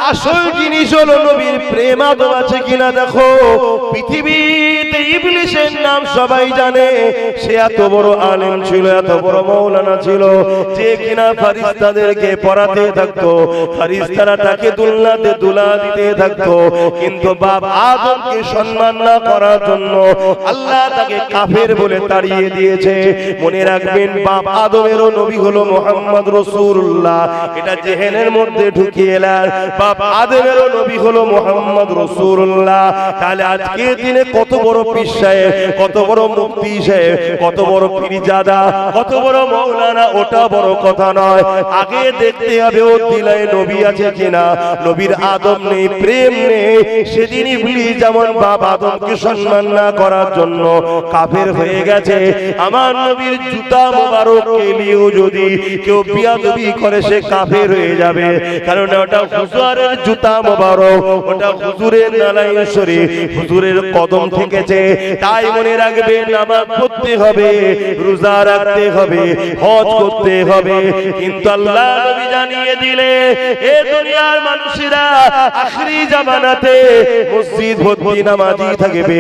আসল জিনিস হলো নবীর প্রেম আদব আছে কিনা দেখো। পৃথিবীতে ইবলিসের নাম সবাই জানে, সে এত বড় আলেম ছিল, এত বড় মাওলানা ছিল, যে কিনা ফেরেশতাদেরকে পড়াতে থাকতো, ফেরেশতারা তাকে দুলনাতে দুলা দিতে থাকতো। কিন্তু বাপ আদমকে সম্মান না করার জন্য আল্লাহ তাকে কাফের বলে তাড়িয়ে দিয়েছে। মনে রাখবেন, বাপ আদমেরও নবী হলো মুহাম্মদ রাসূলুল্লাহ। এটা জেহেনের মধ্যে ঢুকিয়ে এলেন, বাপ আদমেরও নবী হলো মুহাম্মদ রাসূলুল্লাহ। তাহলে আজকে দিনে কত বড় পীর সাহেব, কত বড় মুফতি সাহেব, কত বড় পীরজাদা, কত বড় মাওলানা, ওটা বড় কথা নয়। আগে দেখতে হবে ও দিলায় নবী আছে কিনা। নবীর আদব নেই, প্রেম নেই, সেদিন ইবলিস যেমন বাপ আদমকে সম্মান না করার জন্য কাফের হয়ে গেছে। আমার নবীর জুতা মোবারক কেলিও যদি কেউ বিয়াদবি করে সে কাফের হয়ে যাবে, কারণ ওটা হুজুরের জুতা মোবারক, ওটা হুজুরের নালাইন শরীফ, হুজুরের কদম থেকেছে। তাই মনে রাখবেন, নামাজ পড়তে হবে, রোজা রাখতে হবে, হজ করতে হবে। কিন্তু আল্লাহ নবী জানিয়ে দিলে এ দুনিয়ার মানুষেরা আখিরি জামানাতে মসজিদ ভর্তি নামাজি থাকবে,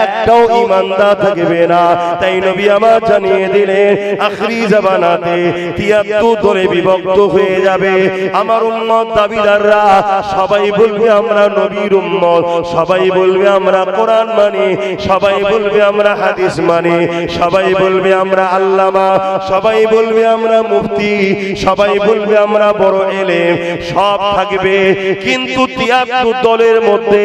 একটাও ইমানদার থাকবে না। তাই নবী আমার জানিয়ে দিলেন, আখিরি জামানাতে ৭৩ দলে বিভক্ত হয়ে যাবে। আমার উম্মত দাবিদাররা সবাই বলবে আমরা নবীর উম্মত, সবাই বলবে আমরা কোরআন মানি, সবাই বলবে আমরা হাদিস মানি, সবাই বলবে আমরা আল্লামা, সবাই বলবে আমরা মুফতি, সবাই বলবে আমরা বড় এলেম, সব থাকবে। কিন্তু ৭৩ দলের মধ্যে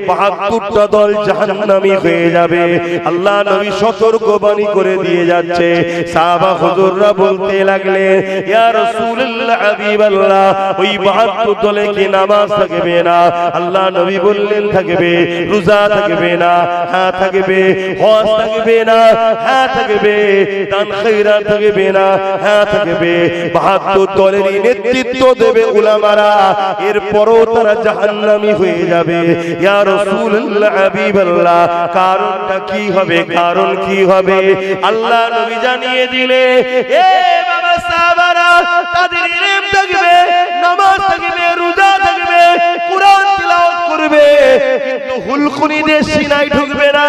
৭২টা দল জাহান্নামী হয়ে যাবে। আল্লাহ নবী সতর্কবাণী করে দিয়ে যাচ্ছে। সাহাবা হুজুররা বলতে লাগলেন, ইয়া রাসূলুল্লাহ, হাবিবাল্লাহ, ওই ৭২ দলে কি নামাজ থাকবে না? আল্লাহ নবী বললেন থাকবে। রোজা থাকবে না? হ্যাঁ থাকবে। হজ থাকবে না? হ্যাঁ থাকবে। দান খয়রাত থাকবে না? হ্যাঁ থাকবে। ৭২ দলেরই নেতৃত্ব দেবে উলামারা, এরপরও তারা জাহান্নামী হয়ে যাবে। ইয়া রাসূলুল্লাহ, হাবিবাল্লাহ, কারণটা কি হবে? কারণ কি হবে? আল্লাহ নবী জানিয়ে দিলে, এ বাবা সাহাবারা, তাদের ইলম থাকবে, নামাজ থাকবে, রোজা থাকবে, কুরআন তিলাওয়াত করবে, কিন্তু হুলকুনিদের সিনায় ঢুকবে না।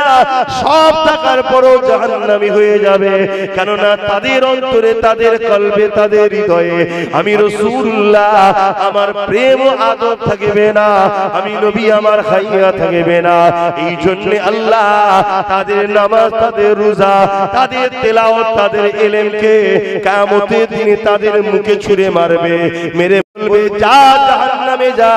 সব থাকার পরও জাহান্নামী হয়ে যাবে। কেননা তাদের অন্তরে, তাদের কলবে, তাদের হৃদয়ে আমি রাসূলুল্লাহ, আমার প্রেম ও আদব থাকবে না, আমি নবী আমার হাইয়া থাকবে না। এই জন্য আল্লাহ তাদের নামাজ, তাদের রোজা, তাদের তেলাওয়াত, তাদের ইলমকে কিয়ামতের দিনে তাদের মুখে ছুঁড়ে মারবে, মেরে বলবে, যা জাহান্নামে যা,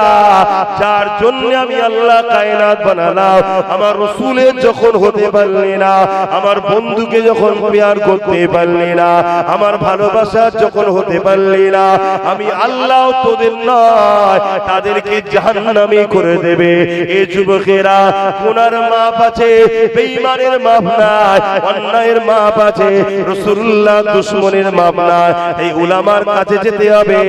যার জন্য আমি আল্লাহ কায়নাত বানালাম। আমার রাসূলের যখন হতে পারলি না, আমার বন্ধুকে যখন প্যার করতে পারলি না, আমার ভালোবাসার যখন হতে পারলি না, আমি আল্লাহ তোদের নয়, তাদেরকে জাহান্নামী করে দেবে। এ যুবকেরা, গুনার মাপ আছে, বেঈমানের মাপ নাই, অন্যায়ের মাপ আছে, রাসূলুল্লাহ দুশমনের মাপ নাই। এই উলামার কাছে যেতে হবে,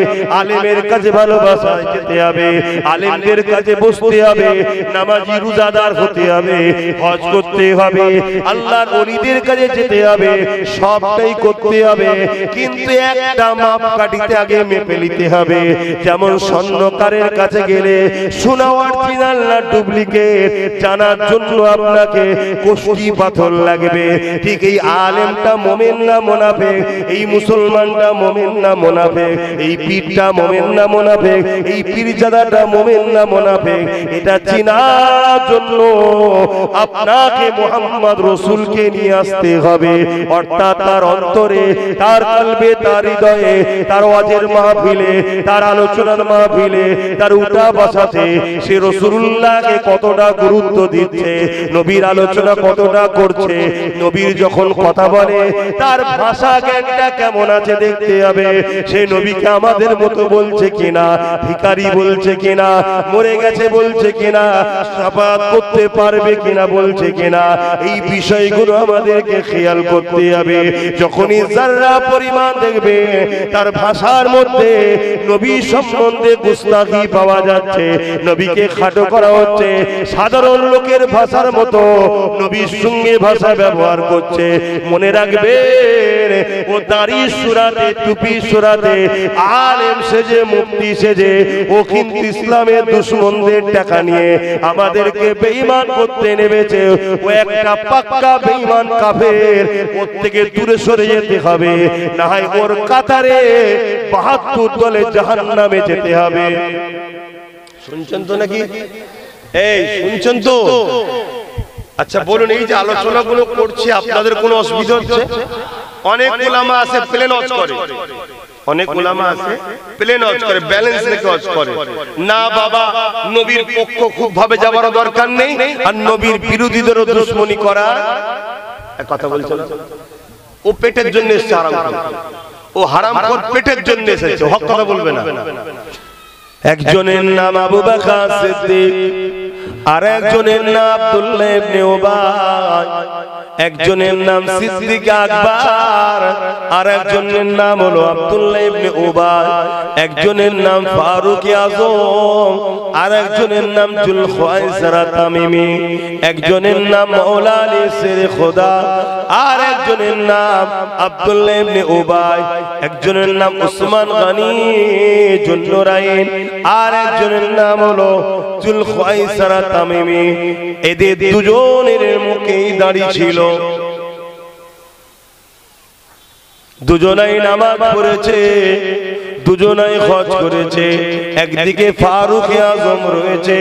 আলেমের কাছে ভালোবাসায় যেতে হবে, আলেমদের কাছে বসতে হবে, নামাজি রোজাদার হতে হবে, হজ করতে হবে, আল্লাহর ওলিদের কাছে যেতে হবে, সবটাই করতে হবে। কিন্তু একটা মাপ কাটিতে আগে মেপে নিতে হবে। যেমন স্বর্ণকারের কাছে গেলে সোনা অরিজিনাল না ডুপ্লিকেট জানার জন্য আপনাকে কোষ্টি পাথর লাগবে, ঠিক এই আলেমটা মুমিন না মুনাফিক, এই মুসলমানটা মুমিন না মুনাফিক, এই পীরটা মুমিন না মুনাফিক, এই পীরজাদাটা মুমিন না মুনাফিক, এটা চেনার জন্য আপনাকে মুহাম্মদ রাসূলকে নিয়ে আসতে হবে। অর্থাৎ তার অন্তরে, তার কলবে, তার হৃদয়ে, তার ওয়াজের মাহফিলে, তার আলোচনার মাহফিলে, তার উঠা বসাতে সে রাসূলুল্লাহকে কতটা গুরুত্ব দিচ্ছে, নবীর আলোচনা কতটা করছে, নবীর যখন কথা বলে তার ভাষা জ্ঞানটা কেমন আছে দেখতে হবে। সেই নবীকে আমাদের মতো বলছে কিনা, ভিখারি বলছে কিনা, মরে গেছে বলছে বলছে কিনা, শাফাআত করতে পারবে কিনা বলছে কিনা, এই বিষয়গুলো আমাদেরকে খেয়াল করতে হবে। যখনই যারা পরিমাণ দেখবে তার ভাষার মধ্যে নবী সম্বন্ধে গুস্তাখি পাওয়া যাচ্ছে, নবীকে খাটো করা হচ্ছে, সাধারণ লোকের ভাষার মতো নবীর সঙ্গে ভাষা ব্যবহার করছে, মনে রাখবেন ও দাড়ি সুরাতে, টুপি সুরাতে, আলেম সেজে, মুফতি সেজে, ও কিন্তু ইসলামের দুশমনদের টাকা নিয়ে আমাদেরকে বেঈমান করতে নেমেছে। ও একটা পাক্কা বেঈমান কাফের, ওর থেকে দূরে সরে যেতে হবে, না হয় ওর কাতারে ৭২ দলে জাহান্নামে যেতে হবে। শুনছেন তো নাকি? এই শুনছেন তো? আচ্ছা বলুন, এই যে আলোচনাগুলো করছি আপনাদের কোনো অসুবিধা হচ্ছে? অনেক উলামা আছে প্লেন ওয়াজ করে, অনেক উলামা আছে প্লেন ওয়াজ করে, ব্যালেন্স রেখে ওয়াজ করে না। বাবা, নবীর পক্ষ খুব ভাবে যাবার দরকার নেই, আর নবীর বিরোধীদেরও দুশমনি করা কথা বলছে না। ও পেটের জন্য এসেছে হারাম করে, ও হারাম করে পেটের জন্য এসেছে, হক কথা বলবে না। একজনের নাম আবু বকর সিদ্দিক, আর একজনের নাম আব্দুল্লাহ ইবনে উবাই, একজনের নাম সিদ্দিক আকবর, আর একজনের নাম হলো আব্দুল্লাহ ইবনে উবাই, একজনের নাম ফারুক আজম, আর একজনের নাম জুলখায়সারা তামিমি, একজনের নাম মাওলা আলী শেরে খোদা, আর একজনের নাম আব্দুল্লাহ ইবনে উবাই, একজনের নাম উসমান গনি জুন্নুরাইন, আর একজনের নাম হলো জুলখায়সারা তামিমি। এদের দুজনের মুখেই দাড়ি ছিল, দুজনাই নামাজ পড়েছে, দুজনাই হজ করেছে। একদিকে ফারুক আজম রয়েছে,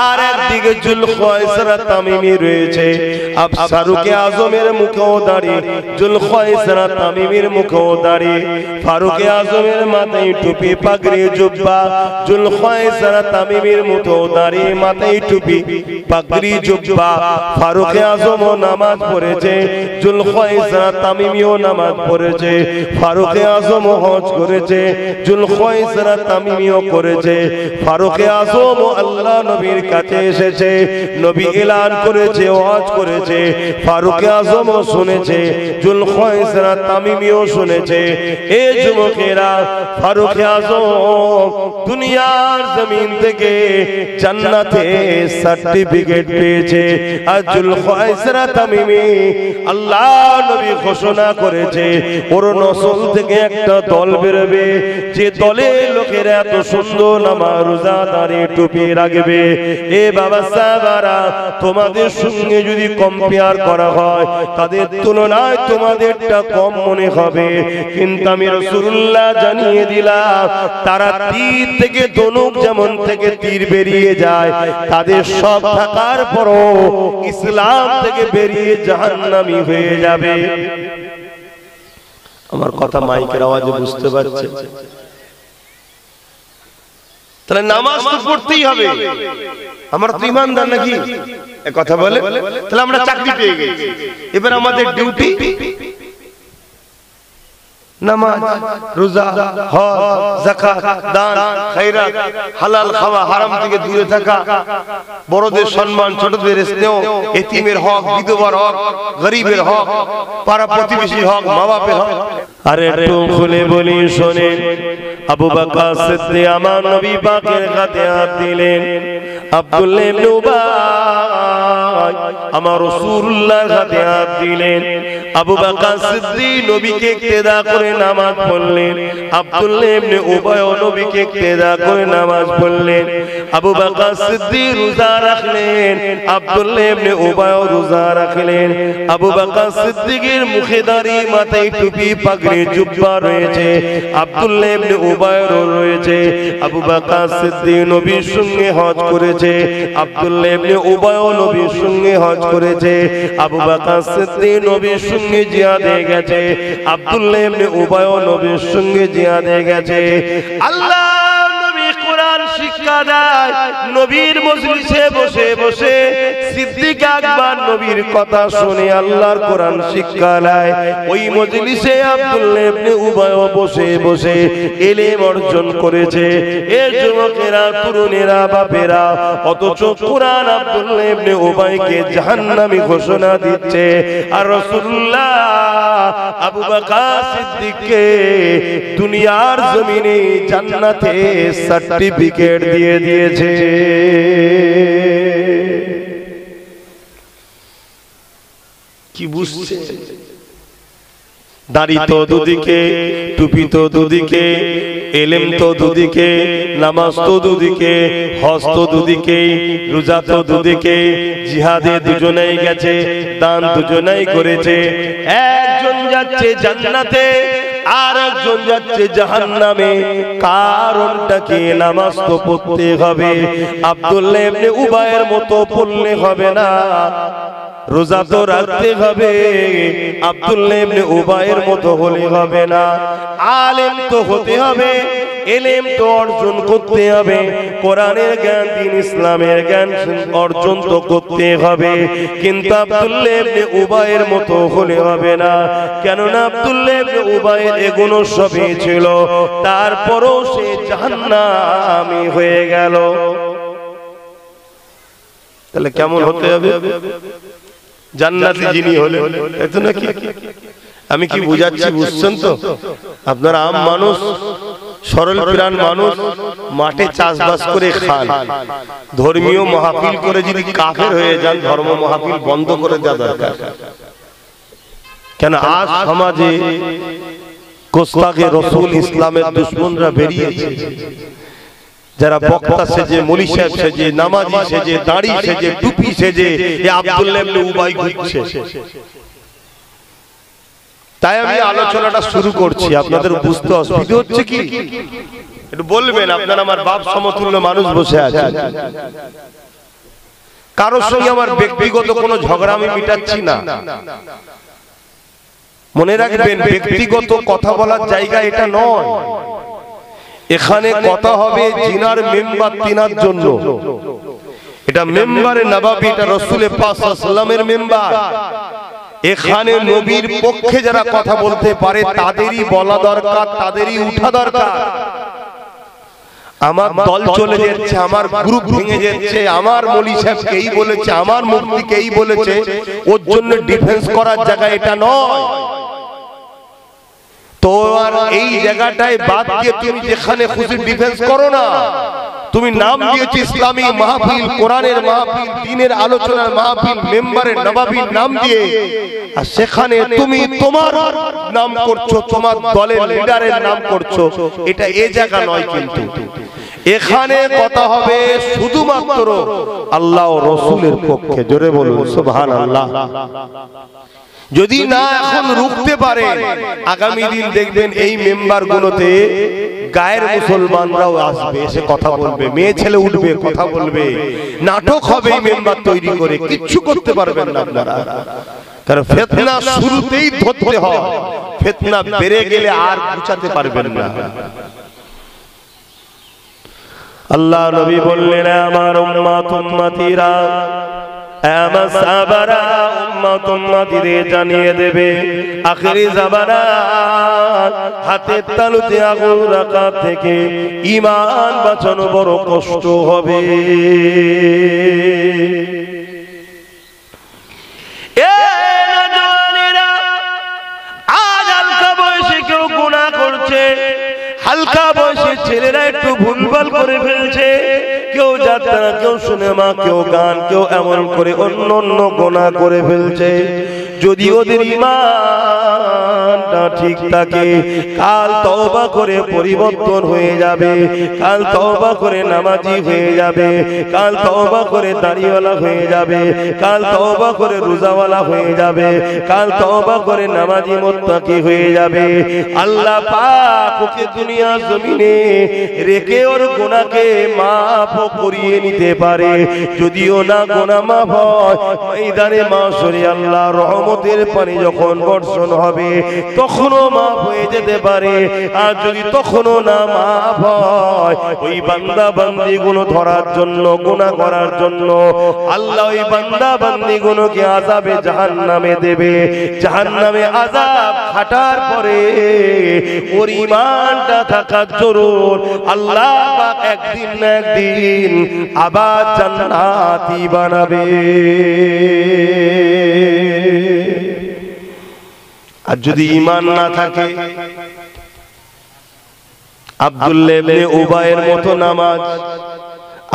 আর একদিকে জুলখায়সারা তামিমি রয়েছে। আব ফারুক আজমের মুখেও দাড়ি, জুলখায়সারা তামিমির মুখেও দাড়ি। ফারুক আজমের মাথায় টুপি, পাগড়ি, জুব্বা, জুলখায়সারা তামিমির মুখেও দাড়ি, মাথায় টুপি, পাগড়ি, জুব্বা। ফারুক আজমও নামাজ পড়েছে, জুলখায়সারা তামিমিও নামাজ পড়েছে। ফারুক আজমও হজ করেছে, জুলখায়সারা তামিমিও করেছে। ফারুক আজম আল্লাহ নবীর কাছে এসেছে, নবী এলান করেছে, ওয়াজ করেছে, ফারুক আজমও শুনেছে, জুলখায়সারা তামিমিও শুনেছে। এই যুবকেরা, ফারুক আজম দুনিয়ার জমিন থেকে জান্নাতে সার্টিফিকেট পেয়েছে, আর জুলখায়সারা তামিমি আল্লাহ নবী ঘোষণা করেছে ওর নসল থেকে একটা দল বেরোবে, যে দলের লোকেরা এত সুন্দর নামাজ, রোজা, দাড়ি, টুপি রাখবে। এ বাবা সাহাবারা, তোমাদের সঙ্গে যদি কম্পেয়ার করা হয়, তাদের তুলনায় তোমাদেরটা কম মনে হবে, কিন্তু আমি রাসূলুল্লাহ জানিয়ে দিলাম, তারা তীর থেকে ধনুক যেমন থেকে তীর বেরিয়ে যায়, তাদের সব থাকার পরও ইসলাম থেকে বেরিয়ে জাহান্নামী হয়ে যাবে। আমার কথা মাইকের আওয়াজে বুঝতে পারছে? তাহলে নামাজ তো পড়তেই হবে। আমরা তো ইমানদার নাকি? এ কথা বলে, তাহলে আমরা চাকরি পেয়ে গেছি, এবার আমাদের ডিউটি নামাজ, রোজা, হজ, যাকাত, দান, খায়রাত, হালাল খাওয়া, হারাম থেকে দূরে থাকা, বড়দের সম্মান, ছোটদের স্নেহ, এতিমের হক, বিধবার হক, গরিবের হক, পাড়া প্রতিবেশীর হক, মা বাপের হক। আরে একটু খুলে বলি শোনেন, আবু বকর সিদ্দিক আমার নবী পাকের হাতে হাত দিলেন, আব্দুল্লাহ ইবনে উবাই আমার রাসূলুল্লাহর হাতে হাত দিলেন। আবু বকর সিদ্দিক নবীকে ইক্তেদা করে নামাজ পড়লেন, আব্দুল্লাহ ইবনে উবাই নবীকে ইক্তেদা করে নামাজ পড়লেন। আবু বকর সিদ্দিক রোজা রাখলেন, আব্দুল্লাহ ইবনে উবাই রোজা রাখলেন। আবু বকর সিদ্দিকের মুখে দাড়ি, মাথায় টুপি, পাগড়ি, জুব্বা রয়েছে, আব্দুল্লাহ ইবনে উবাই রয়েছে। আবু বকর সিদ্দিক নবীর সঙ্গে হজ করেছে, আব্দুল্লাহ ইবনে উবাই নবীর সঙ্গে হজ করেছে। আবু বকর সিদ্দিক নবীর সঙ্গে জিহাদে গেছে, আব্দুল্লাহ ইবনে উবাই নবীর সঙ্গে জিহাদে গেছে। আল্লাহ নবী কোরআন শিক্ষা শিক্ষা দেয় নবীর মজলিসে বসে বসে সিদ্দিক আকবর নবীর কথা শুনে আল্লাহর কোরআন শিক্ষা নেয়। ওই মজলিসে আব্দুল্লাহ ইবনে উবাই বসে বসে ইলম অর্জন করেছে। এর যুবকেরা, তরুণেরা, বাপেরা, অথচ কোরআন আব্দুল্লাহ ইবনে উবাইকে জাহান্নামী ঘোষণা দিচ্ছে, আর রাসূলুল্লাহ আবু বকর সিদ্দিককে দুনিয়ার জমিনে জান্নাতে সার্টিফিকেট দিয়ে দিয়েছে। কি বুঝছে? দাড়ি তো দুদিকে, টুপি তো দুদিকে, ইলম তো দুদিকে, নামাজ তো দুদিকে, হজ তো দুদিকে, রোজা তো দুদিকে, জিহাদে দুজনেই গেছে, দান দুজনেই করেছে। একজন যাচ্ছে জান্নাতে আর একজন যাচ্ছে জাহান্নামে। কারণটা কি? নামাজ তো পড়তে হবে, আব্দুল্লাহ ইবনে উবাইয়ের মতো পড়লে হবে না। রোজা তো রাখতে হবে, আব্দুল্লাহ ইবনে উবাইয়ের মতো হলে হবে না। আলেম তো হতে হবে, ইলম তো অর্জন করতে হবে, কোরআনের জ্ঞান, দ্বীন ইসলামের জ্ঞান অর্জন তো করতে হবে। কিন্তু আব্দুল্লাহ ইবনে উবাইয়ের মতো হলে হবে না, কেননা আব্দুল্লাহ ইবনে উবাইয়ের এগুলো সবই ছিল, তারপরও সে জাহান্নামী হয়ে গেল। তাহলে কেমন হতে হবে? জান্নাতি যিনি হলেন, এত নাকি? আমি কি বুঝাচ্ছি বুঝছেন তো? আপনারা আম মানুষ, সরল প্রাণ মানুষ, মাঠে চাষবাস করে খান। ধর্মীয় মাহফিল করে যদি কাফের হয়ে যান, ধর্ম মাহফিল বন্ধ করে দেওয়া দরকার। কেন আজ সমাজে গোস্তাকে রসুল ইসলামের দুশমনরা বেরিয়েছে, যারা বক্তা সেজে, মৌলী সাহেব সেজে, নামাজি সেজে, দাড়ি সেজে, টুপি সেজে এই আব্দুল্লাহ ইবনে উবাই ঘুরছে। তাই আমি আলোচনাটা শুরু করছি। আপনাদের বুঝতে অসুবিধা হচ্ছে কি? একটু বলবেন। আপনারা আমার বাপ সমতুল্য মানুষ বসে আছেন, কারোর সঙ্গে আমার ব্যক্তিগত কোনো ঝগড়া আমি মিটাচ্ছি না। মনে রাখবেন, ব্যক্তিগত কথা বলার জায়গা এটা নয়। এখানে কথা হবে জিনার মেম্বার তিনার জন্য। এটা মেম্বারে নবাবী, এটা রাসূল পাক সাল্লাল্লাহু আলাইহি ওয়াসাল্লামের মেম্বার। এখানে নবীর পক্ষে যারা কথা বলতে পারে তাদেরই বলা দরকার, তাদেরই উঠা দরকার। আমার দল চলে যাচ্ছে, আমার গ্রুপ ভেঙে যাচ্ছে, আমার মৌলী সাহেবকে এই বলেছে, আমার মুফতিকে এই বলেছে, ওর জন্য ডিফেন্স করার জায়গা এটা নয়। তো আর এই জায়গাটায় বাদ দিয়ে তুমি যেখানে খুশি ডিফেন্স করো না। তুমি নাম দিয়েছো ইসলামী মাহফিল, কোরআনের মাহফিল, দ্বীনের আলোচনার মাহফিল, মেম্বারে নবাবীর নাম দিয়ে, আর সেখানে তুমি তোমার নাম করছো, তোমার দলের লিডারের নাম করছো। এটা এই জায়গা নয়। কিন্তু এখানে কথা হবে শুধুমাত্র আল্লাহ ও রাসূলের পক্ষে। জোরে বলুন সুবহানাল্লাহ। যদি না এখন রুখতে পারে, আগামী দিন দেখবেন এই মেম্বার গুলোতে গায়ের মুসলমানরাও আসবে, এসে কথা বলবে, মেয়ে ছেলে উঠবে, কথা বলবে, নাটক হবে এই মেম্বার তৈরি করে। কিচ্ছু করতে পারবেন না আপনারা, কারণ ফিতনা শুরুতেই ধরতে হয়। ফিতনা বেড়ে গেলে আর গুছাতে পারবেন না। আল্লাহ নবী বললেন, আমার উম্মত উম্মতিরা, আমার সাহাবারা উম্মত উম্মতিদের জানিয়ে দেবে, আখিরি জামানা হাতের তালুতে আগুন রাখা থেকে ঈমান বাঁচানো বড় কষ্ট হবে। আজ হালকা বয়সে কেউ গুনাহ করছে, হালকা বয়সে ছেলেরা একটু ভুলভাল করে ফেলছে, কেউ যাত্রা, কেউ সিনেমা, কেউ গান, কেউ এমন করে অন্য অন্য গুনাহ করে ফেলছে। যদি ওদের ঈমানটা ঠিক থাকে, কাল তওবা করে পরিবর্তন হয়ে যাবে, কাল তওবা করে নামাজি হয়ে যাবে, কাল তওবা করে দাড়িওয়ালা হয়ে যাবে, কাল তওবা করে রোজাওয়ালা হয়ে যাবে, কাল তওবা করে নামাজি মুত্তাকি হয়ে যাবে। আল্লাহ পাক ওকে দুনিয়া জমিনে রেখে ওর গুনাহকে মাফ করিয়ে নিতে পারে। যদিও না গুনাহ মাফ হয়, ময়দানে মাশরে আল্লাহ রহমত রহমতের পানি যখন বর্ষণ হবে তখনও মাফ হয়ে যেতে পারে। আর যদি তখনও না মাফ হয়, ওই বান্দা বান্দি গুলো ধরার জন্য, গুনাহ করার জন্য আল্লাহ ওই বান্দা বান্দি গুলোকে আযাবে জাহান্নামে দেবে। জাহান্নামে আযাব খাটার পরে ওর ঈমানটা থাকা জরুর। আল্লাহ পাক একদিন না একদিন আবার জান্নাতি বানাবে। আর যদি ঈমান না থাকে, আব্দুল্লাহ ইবনে উবাইয়ের মতো নামাজ,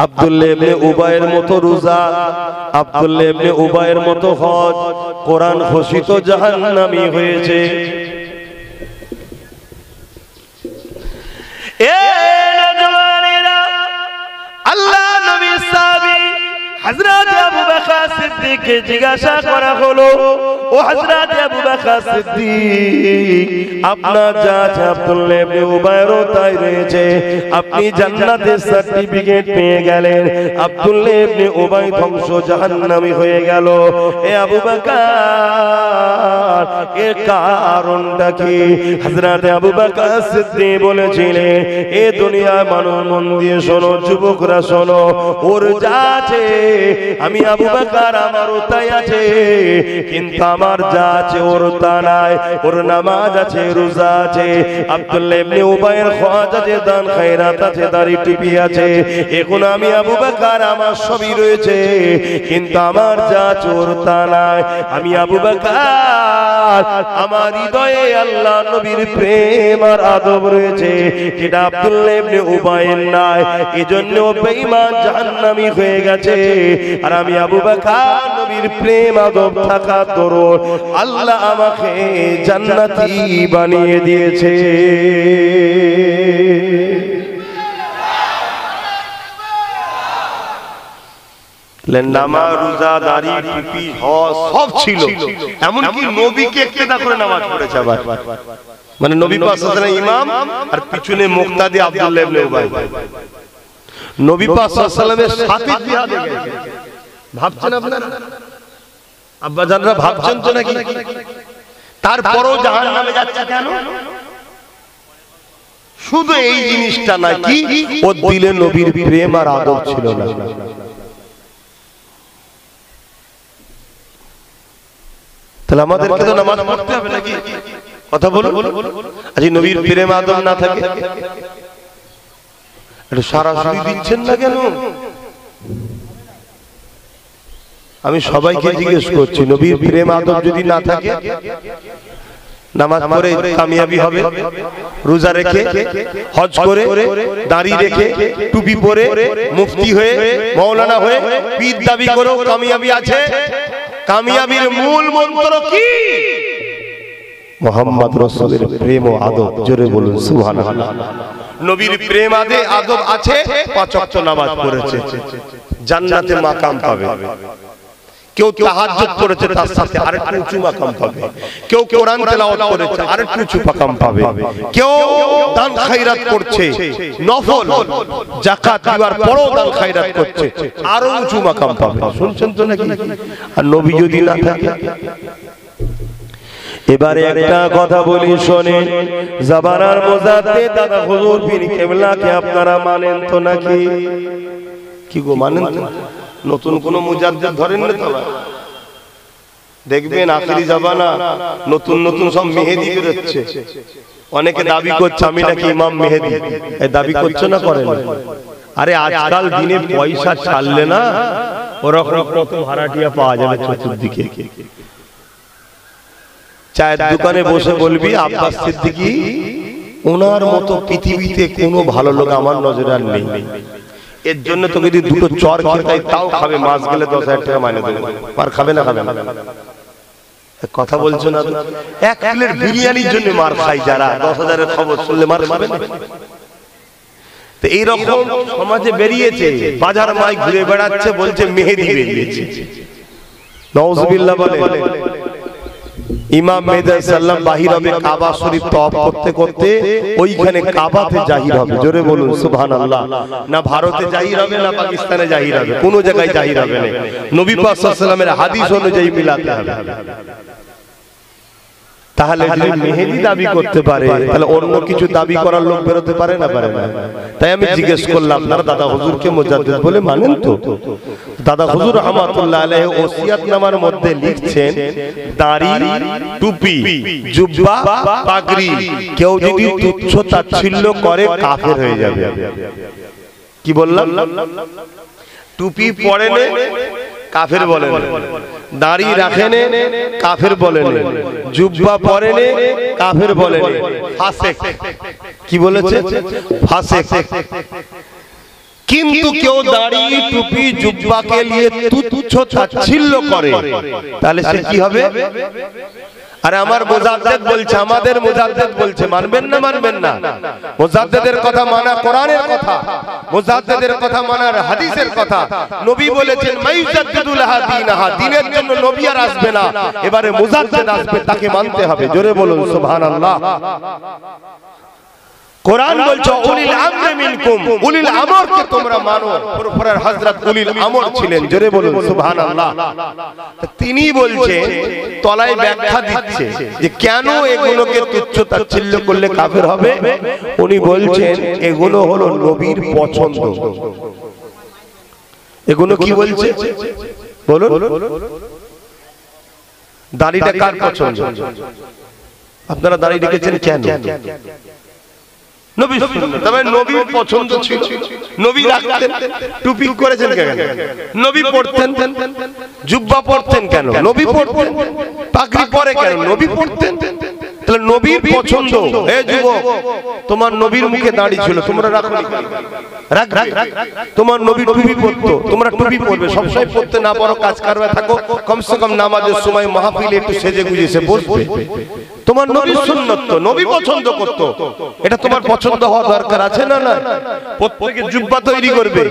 আব্দুল্লাহ ইবনে উবাইয়ের মতো রোজা, আব্দুল্লাহ ইবনে উবাইয়ের মতো হজ, কোরআন ঘোষিত জাহান্নামী হয়েছে। এ নওজওয়ানেরা, আল্লাহ নবী সাহাবী হযরত আবু বকর সিদ্দিককে জিজ্ঞাসা করা হলো, ও হযরত আবু বকর সিদ্দিক, আপনার যা আছে আব্দুল্লাহ ইবনে উবাইরও তাই রয়েছে, আপনি জান্নাতের সার্টিফিকেট পেয়ে গেলেন, আব্দুল্লাহ ইবনে উবাই ধ্বংস জাহান্নামী হয়ে গেল। এ আবু বকর, এর কারণটা কি? হযরত আবু বকর সিদ্দিক বলেছিলেন, এ দুনিয়ার মানুষ মন দিয়ে শোনো, যুবকরা শোনো, ওর যা আছে আমি আবু বকর আমারও তাই আছে, কিন্তু আমার যা আছে ওর তা নাই। ওর নামাজ আছে, রোজা আছে, আব্দুল্লাহ ইবনে উবাইয়ের হজ আছে, দান খায়রাত আছে, দাড়ি টুপি আছে। এখন আমি আবু বকর আমার সবই রয়েছে, কিন্তু আমার যা আছে ওর তা নাই। আমি আবু বকর, আমার হৃদয়ে আল্লাহ নবীর প্রেম আর আদব রয়েছে, যেটা আব্দুল্লাহ ইবনে উবাইয়ের নাই। এজন্য বেঈমান জাহান্নামী হয়ে গেছে। আর আমি আবু বকর নবীর প্রেম আদব থাকা দরুন আল্লাহ আমাকে জান্নাতি বানিয়ে দিয়েছে। নামাজ, রোজা, দাড়ি, টুপি, হজ সব ছিল, এমনকি নবীকে ইক্তেদা করে নামাজ পড়েছে। আবার মানে নবী পাক সাল্লাল্লাহু আলাইহি ওয়াসাল্লাম ইমাম আর পিছনে মুক্তাদি আব্দুল্লাহ ইবনে উবাই। নবী পাক সাল্লাল্লাহু আলাইহি ওয়াসাল্লামের সাথে জিহাদে গেছে। ভাবছেন আপনারা, আব্বা জানরা ভাবছেন তো নাকি? তারপরও জাহান্নামে যাচ্ছে কেন? শুধু এই জিনিসটা নাকি ওর দিলে নবীর প্রেম আর আদব ছিল না। তাহলে আমাদেরকে তো নামাজ পড়তে হবে নাকি? কথা বলুন। আজ নবীর প্রেম আদব না থাকে, এটা সরাসরি দিচ্ছেন না কেন? আমি সবাইকে জিজ্ঞেস করছি, নবীর প্রেম আদব যদি না থাকে, নামাজ পড়ে কামিয়াবি হবে? রোজা রেখে, হজ করে, দাড়ি রেখে, টুপি পরে, মুফতি হয়ে, মাওলানা হয়ে পীর দাবি করেও কামিয়াবি আছে? কামিয়াবির মূল মন্ত্র কি? মুহাম্মদ রাসূলের প্রেম ও আদব। জোরে বলুন সুবহানাল্লাহ। নবীর প্রেম আদব আছে, পাঁচ ওয়াক্ত নামাজ পড়েছে, জান্নাতে মাকাম পাবে। কেউ তাহাজ্জুদ করেছে, তার সাথে আরেকটু উঁচু মাকাম পাবে। কেউ কোরআন তেলাওয়াত করেছে, আরেকটু উঁচু মাকাম পাবে। কেউ দান খায়রাত করছে, নফল যাকাত দিবার পরও দান খায়রাত করছে, আরো উঁচু মাকাম পাবে। শুনছেন তো নাকি? আর নবী যদি না থাকে? এবারে একটা কথা বলি শোনেন, জাবানার মুজাদ্দিদ দাদা হুজুর পীর কেবলাকে আপনারা মানেন তো নাকি? কি গো, মানেন তো? নতুন কোন মুজাদ্দিদ ধরেন না তো? দেখবেন আখিরি জামানা নতুন নতুন সব মেহেদি বেরোচ্ছে। অনেকে দাবি করছে আমি নাকি ইমাম মেহেদি। এই দাবি করছে না, করেন? আরে আজকাল দিনে পয়সা ছাড়লে না ওরকম কত ভাড়াটিয়া পাওয়া যাবে চতুর্দিকে। চায়ের দোকানে বসে বলবি আব্বাস সিদ্দিকী, ওনার মতো পৃথিবীতে কোনো ভালো লোক আমার নজরে আর নেই। এর জন্য তোকে যদি দুটো চর খেতে তাও খাবে, মাস গেলে 10,000 টাকা মাইনে দেবে। মার খাবে না? খাবে না? কথা বলছো না? এক প্লেট বিরিয়ানির জন্য মার খাই যারা, 10,000-এর খবর শুনলে মার খাবে না? তো এইরকম সমাজে বেরিয়েছে, বাজার মাই ঘুরে বেড়াচ্ছে, বলছে মেহেদি বেরিয়েছে। নাউজুবিল্লাহ বলে। ইমাম মেহেদী সাল্লাম বাহির হবে কাবা শরীফ তওয়াফ করতে করতে, ওইখানে কাবাতে জাহির হবে। জোরে বলুন সুবহানাল্লাহ। না ভারতে জাহির হবে, না পাকিস্তানে জাহির হবে, কোন জায়গায় জাহির হবে না। নবী পাক সাল্লাল্লাহু আলাইহি ওয়াসাল্লামের হাদিস অনুযায়ী মিলাতে হবে। তাহলে যদি মেহেদি দাবি করতে পারে তাহলে অন্য কিছু দাবি করার লোক বেরোতে পারে না পারে না? তাই আমি জিজ্ঞেস করলাম আপনারা দাদা হুজুরকে মুজাদ্দিদ বলে মানেন তো? দাদা হুজুর রাহমাতুল্লাহ আলাইহি ওসিয়াতনামার মধ্যে লিখছেন দাড়ি, টুপি, জুব্বা, পাগড়ি কেউ যদি তুচ্ছ তাচ্ছিল্য করে কাফের হয়ে যাবে। কি বললাম? টুপি পরেন কাফের বলেন, দাড়ি রাখেন কাফের বলেন, জুব্বা পরেন কাফের বলেন, ফাসেক। কি বলেছে? ফাসেক। কিন্তু কেউ দাড়ি, টুপি, জুব্বাকে নিয়ে তুচ্ছ তাচ্ছিল্য করে তাহলে সে কি হবে? আরে আমার মুজাদ্দিদ বলছে, আমাদের মুজাদ্দিদ বলছে, মানবেন না মানবেন না? মুজাদ্দিদের কথা মানা কোরআনের কথা, মুজাদ্দিদের কথা মানা হাদিসের কথা। নবী বলেছেন মাইজাদ্দিদু লাহা দীনাহা, দ্বীনের জন্য নবী আর আসবে না, এবারে মুজাদ্দিদ আসবে, তাকে মানতে হবে। জোরে বলুন সুবহানাল্লাহ। কোরআন বলছে উলিল আমরি মিনকুম, উলিল আমরকে তোমরা মানো। পুরপুরের হযরত উলিল আমর ছিলেন। জোরে বলুন সুবহানাল্লাহ। তিনি বলছেন, তলায় ব্যাখ্যা দিচ্ছে যে কেন এগুলোকে তুচ্ছ তাচ্ছিল্য করলে কাফের হবে। উনি বলছেন এগুলো হলো নবীর পছন্দ। এগুলো কি বলছে বলুন? দাড়িটা কার পছন্দ? আপনারা দাড়ি রেখেছেন কেন? নবী সুন্নাত, তবে নবীর পছন্দ ছিল, নবী রাখতেন। টুপি করেছেন কেন? নবী পড়তেন। জুব্বা পড়তেন কেন? নবী পড়তেন। পাগড়ি পরে কেন? নবী পড়তেন। তাহলে নবীর পছন্দ। হে যুবক, তোমার নবীর মুখে দাড়ি ছিল, তোমরা রাখো, রাখবে। তোমার নবী টুপি পরতো, তোমরা টুপি পরবে। সবসময় পড়তে না পারো, কাজ কারবে থাকো, কমসে কম নামাজের সময় মাহফিলে একটু সেজে গুজে সে বসবে। তোমার নবীর সুন্নাত তো, নবী পছন্দ করতো, এটা তোমার পছন্দ হওয়া দরকার আছে না? না, প্রত্যেকে জুব্বা তৈরি করবে,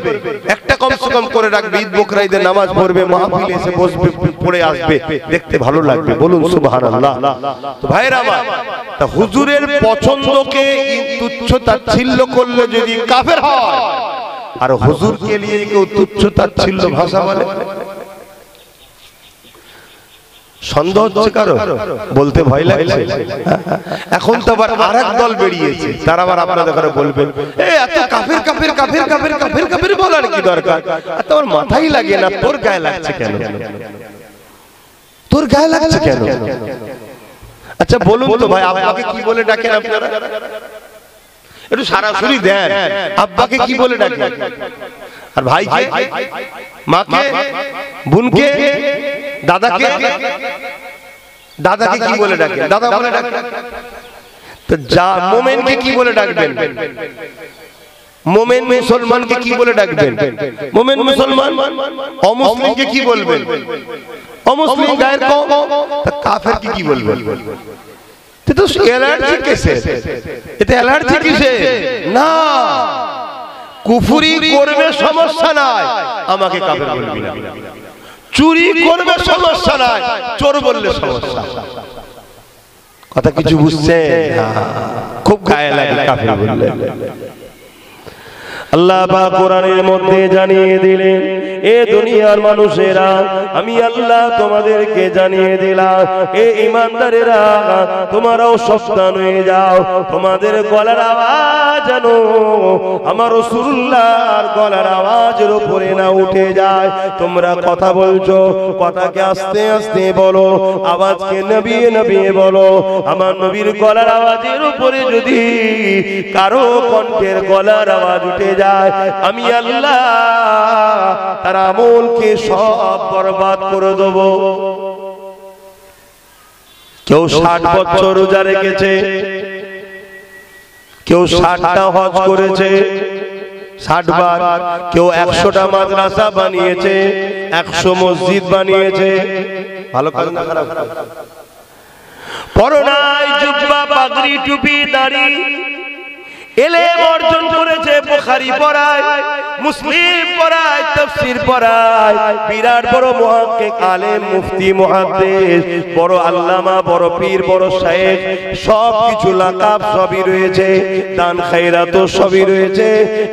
একটা কমসে কম করে রাখবে, ঈদ বকরা ঈদের নামাজ পড়বে, মাহফিলে এসে বসবে, পড়ে আসবে, দেখতে ভালো লাগবে। বলুন সুবহানাল্লাহ। তো ভাইরা আমার, তা হুজুরের পছন্দকে তুচ্ছ তাচ্ছিল্য করলে যদি কাফের হয়, আর হুজুরকে নিয়ে কেউ তুচ্ছ তাচ্ছিল্য ভাষা বলে, সন্দেহ হচ্ছে কারো? বলতে ভয় লাগছে? এখন তো আবার আরেক দল বেরিয়েছে, তারা আবার আপনাদের ঘরে বলবেন এত কাফের কাফের কাফের কাফের কাফের কাফের বলার কি দরকার? তোর মাথায় লাগে না, তোর গায়ে লাগছে কেন? তোর গায়ে লাগছে কেন? আচ্ছা বলুন তো ভাই, আব্বাকে কি বলে ডাকেন আপনারা? একটু সরাসরি দেন, আব্বাকে কি বলে ডাকেন? আর ভাইকে, মাকে, বোনকে, দাদাকে, দাদাকে কি বলে ডাকেন? দাদা বলে ডাকেন। তো যা মোমেনকে কি বলে ডাকবেন? মোমেন মুসলমানকে কি বলে ডাকবেন? মোমেন মুসলমান। অমুসলিমকে কি বলবেন? অমুসলিম গায়ের কম। কাফেরকে কি বলবেন? তো অ্যালার্জি কিসের? এটা অ্যালার্জি কিসের? না, কুফরি করবে সমস্যা নাই, আমাকে কাফের বলবি না। চুরি করবে সমস্যা নাই, চোর বললে সমস্যা। কথা কিছু বুঝছেন? খুব গায়ে লাগে কাফের বললে। আল্লাহ পাক কোরআনের মধ্যে জানিয়ে দিলেন, এ দুনিয়ার মানুষেরা, আমি আল্লাহ তোমাদেরকে জানিয়ে দিলাম, এ ঈমানদারেরা, তোমরাও সাবধান হয়ে যাও, তোমাদের গলার আওয়াজ যেন আমার রাসূলুল্লাহর গলার আওয়াজের উপরে না উঠে যায়। তোমরা কথা বলছো, কথাকে আস্তে আস্তে বলো, আওয়াজকে নবিয়ে নবিয়ে বলো। আমার নবীর গলার আওয়াজের উপরে যদি কারো কণ্ঠের গলার আওয়াজ উঠে যায়, আমি আল্লাহ তার আমলকে সব বরবাদ করে দেব। কেউ 60 বছর রোজা রেখেছে, কেউ 60টা হজ করেছে 60 বার, কেউ 100টা মাদ্রাসা বানিয়েছে, 100 মসজিদ বানিয়েছে। ভালো কাজ না খারাপ? পরনাই জুব্বা, পাগড়ি, টুপি, দাড়ি, ইলম অর্জন করেছে, বুখারী পড়ায়, মুসলিম পড়ায়, তাফসীর পড়ায়, বিরাট বড় মুহাক্কিক, আলেম, মুফতি, মুহাদ্দিস, বড় আল্লামা, বড় পীর, বড় শায়েখ, সব কিছু লাকাব সবই রয়েছে, দান খায়রাত সবই রয়েছে।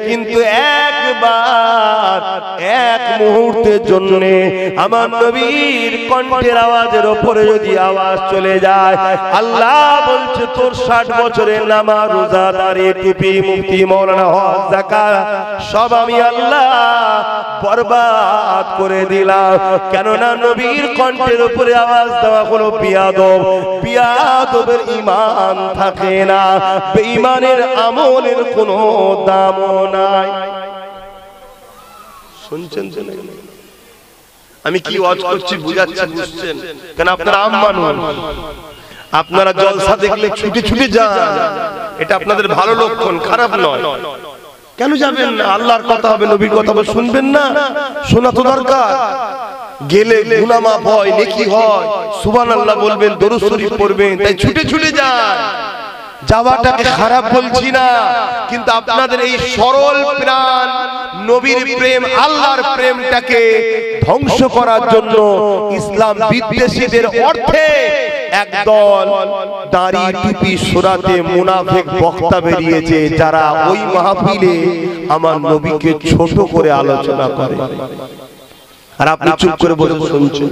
কিন্তু একবার এক মুহূর্তের জন্য আমার নবীর কণ্ঠের আওয়াজের উপরে যদি আওয়াজ চলে যায়, আল্লাহ বলছে তোর 60 বছরের নামাজ, রোজা, দাড়ি, টুপি, মুফতি, মাওলানা, হজ, যাকাত সব আমি আল্লাহ বরবাদ করে দিলাম। কেননা নবীর কণ্ঠের উপরে আওয়াজ দেওয়া হলো বিয়াদব, বিয়াদবের ঈমান থাকে না, বেঈমানের আমলের কোনো দামও নাই। শুনছেন? আমি কি ওয়াজ করছি বুঝাচ্ছি, বুঝছেন? কেন আপনারা আম মানুষ, আপনারা জলসা দেখলে ছুটে ছুটে যান, এটা আপনাদের ভালো লক্ষণ, খারাপ নয়। কেন যাবেন না? আল্লাহর কথা হবে, নবীর কথা হবে, শুনবেন না? শোনা তো দরকার। গেলে গুনাহ মাফ হয়, নেকি হয়, সুবহানাল্লাহ বলবেন, দরুদ শরীফ পড়বেন, তাই ছুটে ছুটে যান। যাওয়াটাকে খারাপ বলছি না, কিন্তু আপনাদের এই সরল প্রাণ নবীর প্রেম, আল্লাহর প্রেমটাকে ধ্বংস করার জন্য ইসলাম বিদ্বেষীদের অর্থে একদল দাড়ি টুপি সুরাতে মুনাফিক বক্তা বেরিয়েছে, যারা ওই মাহফিলে আমার নবীকে ছোট করে আলোচনা করে। আর আপনি চুপ করে বসে শুনছেন।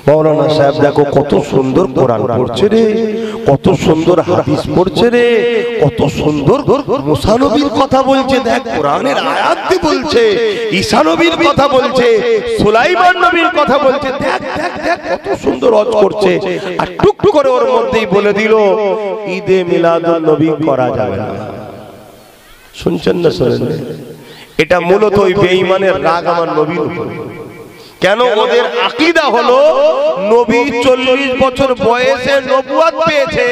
মাওলানা সাহেব দেখো কত সুন্দর কোরআন পড়ছে রে, কত সুন্দর হাদিস পড়ছে রে, কত সুন্দর মুসা নবীর কথা বলছে, দেখ কোরআনের আয়াত দিয়ে বলছে, ঈসা নবীর কথা বলছে, সুলাইমান নবীর কথা বলছে, দেখ দেখ দেখ কত সুন্দর ওয়াজ করছে। আর টুক টুক করে ওর মধ্যেই বলে দিল ঈদে মিলাদুন নবী করা যাবে না। শুনছেন না? শুনেন? এটা মূলত ওই বেঈমানের রাগ আমার নবীর উপর। কেন? ওদের আকীদা হলো নবী 40 বছর বয়সে নবুয়ত পেয়েছে,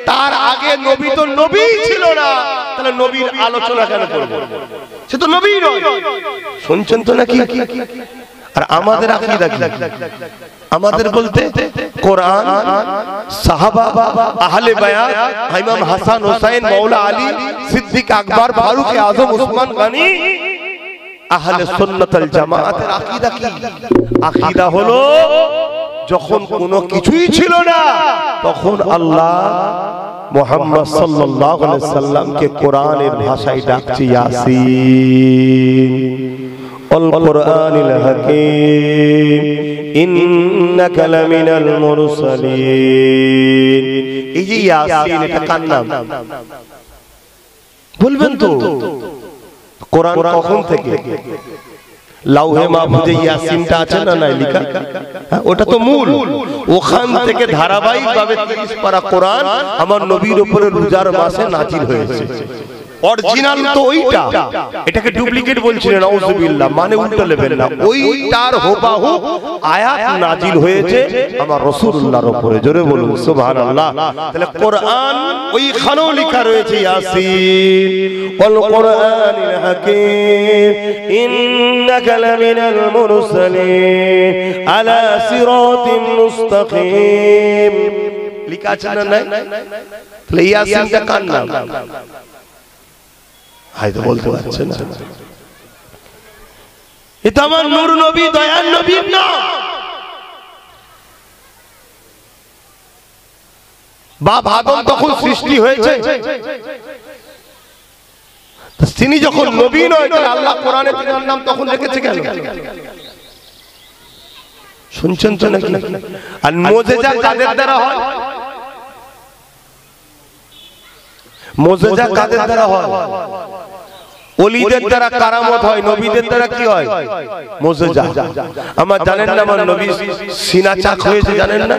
তার আগে নবী তো নবীই ছিল না, তাহলে নবীর আলোচনা কেন করব? সে তো নবী নয়। শুনছেন তো নাকি? আর আমাদের আকীদা কি? আমাদের বলতে কোরআন, সাহাবা, আহলে বায়াত, ইমাম হাসান হোসেন, মাওলা আলী, সিদ্দিক আকবর, ফারুক আজম, উসমান গনি, আহলে সুন্নাত ওয়াল জামাতের আকীদা কি? আকীদা হলো যখন কোনো কিছুই ছিল না, তখন আল্লাহ মুহাম্মদ সাল্লাল্লাহু আলাইহি সাল্লামকে কোরআনের ভাষায় ডাকছে, ইয়াসিন ওয়াল কুরআনিল হাকীম ইন্নাকা লামিনাল মুরসালিন। এই যে ইয়াসিন, এটা কার নাম বলবেন তো? কোরআন কখন থেকে? লাউহে মাহফুজে ইয়াসিনটা আছে না, নাই লেখা? ওটা তো মূল, ওখান থেকে ধারাবাহিকভাবে 30 পারা কোরআন আমার নবীর উপরে রোজার মাসে নাজিল হয়েছে। অরিজিনাল তো ওইটা, এটাকে ডুপ্লিকেট বলছিলেন, নাউজুবিল্লাহ, মানে উল্টো নেবেন না, ওইটার হুবহু আয়াত নাজিল হয়েছে আমার রাসূলুল্লাহর উপরে। জোরে বলুন সুবহানাল্লাহ। তাহলে কোরআন ওইখানেও লেখা রয়েছে ইয়াসিন ওয়াল কুরআনিল হাকীম ইন্নাকা লামিনাল মুরসালিন আলা সিরাতিন মুস্তাকিম। লেখা আছে না? নাই? তাহলে ইয়াসিনটা কার নাম? হয়তো বলতে পারছে না। এটা আমার নূর নবী, দয়ার নবীর নাম। বাপ আদম তখন সৃষ্টি হয়েছে, তিনি যখন নবী নয়, তাহলে আল্লাহ কোরআনে তার নাম তখন রেখেছে কেন? শুনছেন তো নাকি? আর মুজিজা কাদের দ্বারা হয়? মুজিজা কাদের দ্বারা হয়? ওলিদের দ্বারা কারামত হয়, নবীদের দ্বারা কি হয়? মুজিজা। আমার জানেন না আমার নবী সিনা চাক হয়েছে, জানেন না?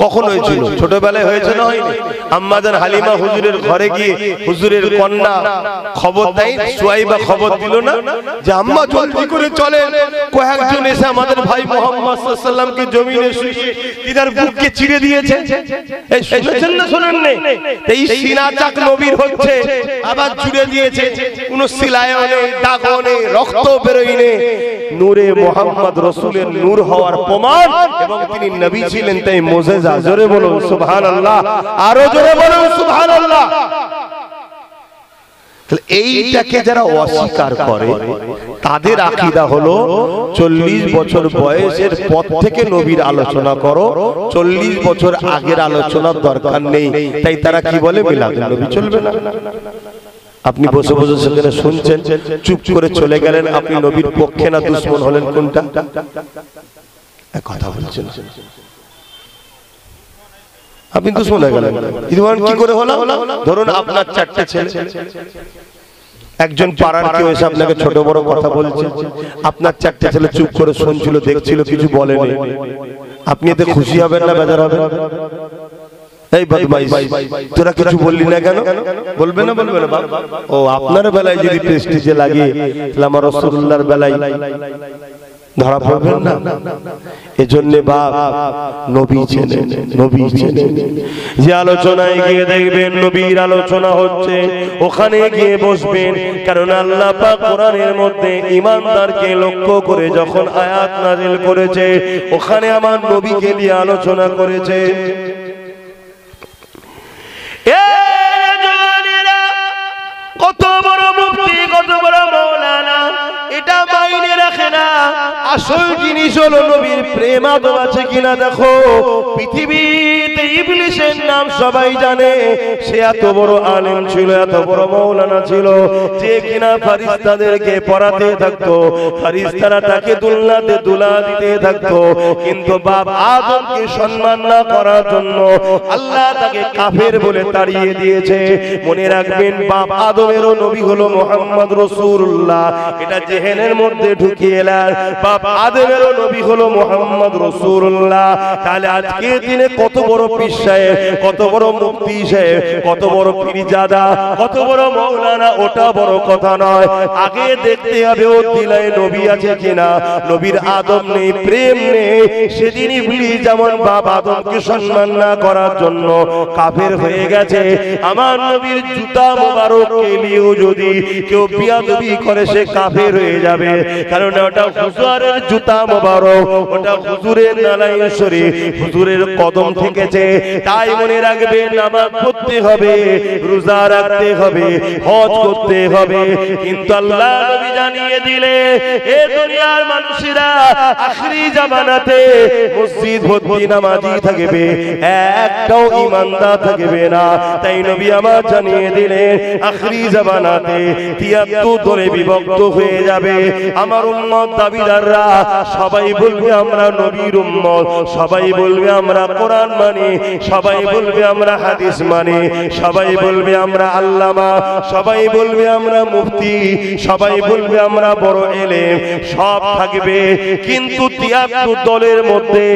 কখন হয়েছিল? ছোটবেলায় হয়েছে না? হয়নি? আম্মা জান হালিমা হুজুরের ঘরে গিয়ে হুজুরের কন্যা খবর দেয়, সুয়াইবা খবর দিল না যে আম্মা জলদি করে চলেন, কয়েকজন এসে আমাদের ভাই মুহাম্মদ সাল্লাল্লাহু আলাইহি সাল্লামকে জমিনে শুইয়ে তিনার বুককে চিড়ে দিয়েছে। এই শুনেছেন না? শুনেন না? এই সিনা চাক নবীর হচ্ছে, আবার জুড়ে দিয়েছে, কোন সিলায়ও নেই, দাগও নেই, রক্ত বেরোয় নেই, নূরে মুহাম্মদ রাসূলের নূর হওয়ার প্রমাণ, এবং তিনি নবী ছিলেন, তাই মুজিজা। জোরে বলুন সুবহানাল্লাহ, আরো জোরে বলুন সুবহানাল্লাহ। এইটাকে যারা অস্বীকার করে তাদের আকীদা হলো 40 বছর বয়সের পর থেকে নবীর আলোচনা করো, 40 বছর আগের আলোচনার দরকার নেই। তাই তারা কি বলে, মিলাদুন নবী চলবে না। আপনি বসে বসে সেখানে শুনছেন, চুপ করে চলে গেলেন। আপনি নবীর পক্ষে না দুশমন হলেন কোনটা? কথা বলছেন, আপনি দুশমন হয়ে গেলেন। কি করে হলো? ধরুন আপনার 4টে ছেলে, একজন পাড়ার কেউ এসে আপনাকে ছোট বড় কথা বলছে, আপনার 4টে ছেলে চুপ করে শুনছিল, দেখছিল, কিছু বলেনি। আপনি এতে খুশি হবেন না বেজার হবেন? এই বদমাইশ, তোরা কিছু বললি না কেন? বলবে না, বলবে না? ও আপনার বেলায় যদি প্রেস্টিজে লাগে, তাহলে আমার রাসূলুল্লাহর বেলায় ধরা পড়বেন না। এজন্য বাপ নবী চেনেন, নবী চেনেন। যে আলোচনায় গিয়ে দেখবেন নবীর আলোচনা হচ্ছে, ওখানে গিয়ে বসবেন। কারণ আল্লাহ পাক কোরআনের মধ্যে ঈমানদারকে লক্ষ্য করে যখন আয়াত নাযিল করেছে, ওখানে আমার নবীকে নিয়ে আলোচনা করেছে। কত বড় মুফতি, কত বড় মাওলানা, এটা মাইনে রাখে না। আসল জিনিস হলো নবীর প্রেম আদব আছে কিনা দেখো। পৃথিবীতে ইবলিসের নাম সবাই জানে, সে এত বড় আলেম ছিল, এত বড় মাওলানা ছিল, যে কিনা ফেরেশতাদেরকে পড়াতে থাকতো, ফেরেশতারা তাকে দুলনাতে দুলা দিতে থাকতো। কিন্তু বাপ আদমকে সম্মান না করার জন্য আল্লাহ তাকে কাফের বলে তাড়িয়ে দিয়েছে। মনে রাখবেন, বাপ আদমেরও নবী হলো মুহাম্মদ রাসূলুল্লাহ। এটা জেহেনের মধ্যে ঢুকিয়ে এলেন, বাপ আদমেরও নবী হলো মুহাম্মদ রাসূলুল্লাহ। তাহলে আজকে দিনে কত বড় পীর সাহেব, কত বড় মুফতি সাহেব, কত বড় পীরজাদা, কত বড় মাওলানা, ওটা বড় কথা নয়। আগে দেখতে হবে ওর দিলায় নবী আছে কিনা। নবীর আদব নেই, প্রেম নেই। সেদিন ইবলিস যেমন বাপ আদমকে সম্মান না করার জন্য কাফের হয়ে গেছে, আমার নবীর জুতা মোবারককে নিয়েও যদি কেউ বিয়াদবি করে সে কাফের হয়ে যাবে। কারণ ওটা হুজুরের জুতা মোবারক, ওটা হুজুরের নালাই শরীফ, হুজুরের কদম থেকেছে। তাই মনে রাখবে, নামাজ পড়তে হবে, রোজা রাখতে হবে, হজ করতে হবে। কিন্তু আল্লাহ নবী জানিয়ে দিলে, এ দুনিয়ার মানুষেরা আখিরি জামানাতে মসজিদ ভর্তি নামাজি থাকবে, একটাও ঈমানদার থাকবে না। তাই নবী আমার জানিয়ে দিলেন, আখিরি জামানাতে 73 দলে বিভক্ত হয়ে যাবে। আমার উম্মত দাবিদাররা সবাই বলবে আমরা নবীর উম্মত, সবাই বলবে আমরা কোরআন মানি, সবাই বলবে আমরা হাদিস মানি, সবাই বলবে আমরা আল্লামা, সবাই বলবে আমরা মুফতি, সবাই বলবে আমরা বড় এলেম, সব থাকবে। কিন্তু 73 দলের মধ্যে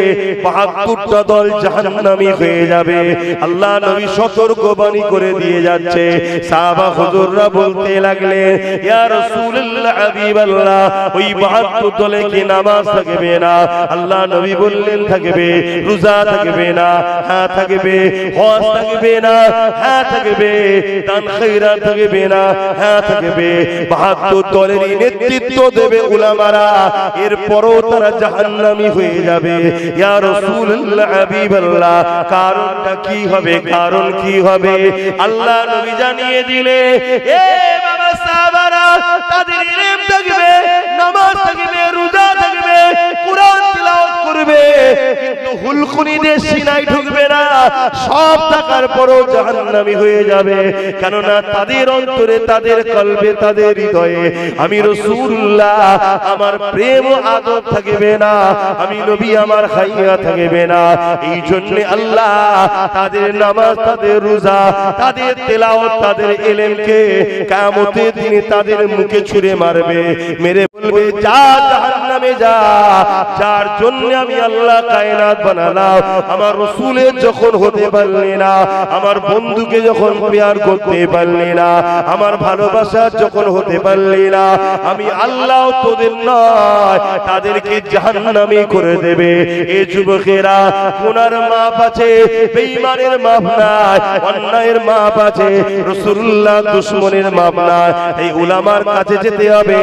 72টা দল জাহান্নামী হয়ে যাবে। আল্লাহ নবী সতর্কবাণী করে দিয়ে যাচ্ছে। সাহাবা হুজুররা বলতে লাগলেন, ইয়া রাসূলুল্লাহ, হাবিবাল্লাহ, ওই 72 দলে কি নামাজ থাকবে না? আল্লাহ নবী বললেন থাকবে। রোজা থাকবে না? হ্যাঁ থাকবে। হজ থাকবে না? হ্যাঁ থাকবে। দান খয়রাত থাকবে না? হ্যাঁ থাকবে। 72 দলেরই নেতৃত্ব দেবে উলামারা, এরপরও তারা জাহান্নামী হয়ে যাবে। ইয়া রাসূলুল্লাহ, হাবিবাল্লাহ, কারণটা কি হবে? কারণ কি হবে? আল্লাহ নবী জানিয়ে দিলে, এ বাবা সাহাবারা, তাদের ইলম থাকবে, নামাজ থাকবে, রোজা থাকবে, কুরআন তিলাওয়াত করবে, কিন্তু হুলকুনিদের সিনায় ঢুকবে না। সব থাকার পরও জাহান্নামী হয়ে যাবে। কেননা তাদের অন্তরে, তাদের কলবে, তাদের হৃদয়ে আমি রাসূলুল্লাহ, আমার প্রেম ও আদব থাকবে না, আমি নবী আমার হাইয়া থাকবে না। এই জন্য আল্লাহ তাদের নামাজ, তাদের রোজা, তাদের তেলাওয়াত, তাদের ইলমকে কিয়ামতের দিনে তাদের মুখে ছুঁড়ে মারবে, মেরে বলবে, যা জাহান্নামে যা, যার জন্য আমি আল্লাহ কায়নাত বানালাম। আমার রাসূলের যখন হতে পারলি না, আমার বন্ধুকে যখন প্যার করতে পারলি না, আমার ভালোবাসা যখন হতে পারলি না, আমি আল্লাহ তোদের নয়, তাদেরকে জাহান্নামী করে দেবে। এ যুবকেরা, গুনার মাপ আছে, বেঈমানের মাপ নাই, অন্যায়ের মাপ আছে, রাসূলুল্লাহ দুশমনের মাপ নাই। এই উলামার কাছে যেতে হবে,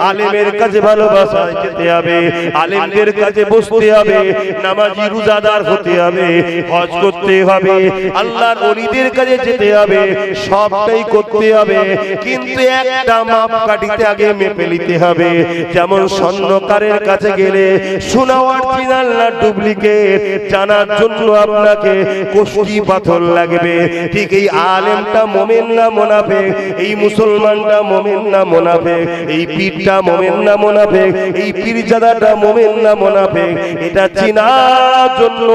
আলেমের কাছে ভালোবাসায় যেতে হবে, আলেমদের কাছে বসতে হবে, নামাজি রোজাদার হতে হবে, হজ করতে হবে, আল্লাহর ওলিদের কাছে যেতে হবে, সবটাই করতে হবে। কিন্তু একটা মাপকাঠিতে আগে মেপে নিতে হবে। যেমন স্বর্ণকারের কাছে গেলে সোনা অরিজিনাল না ডুপ্লিকেট জানার জন্য আপনাকে কোষ্ঠী পাথর লাগবে। ঠিক এই আলেমটা মুমিন না মুনাফিক, এই মুসলমানটা মুমিন না মুনাফিক, এই পীরটা মুমিন না মুনাফিক, এই পীরজাদাটা মুমিন না মুনাফিক, এটা চেনার জন্য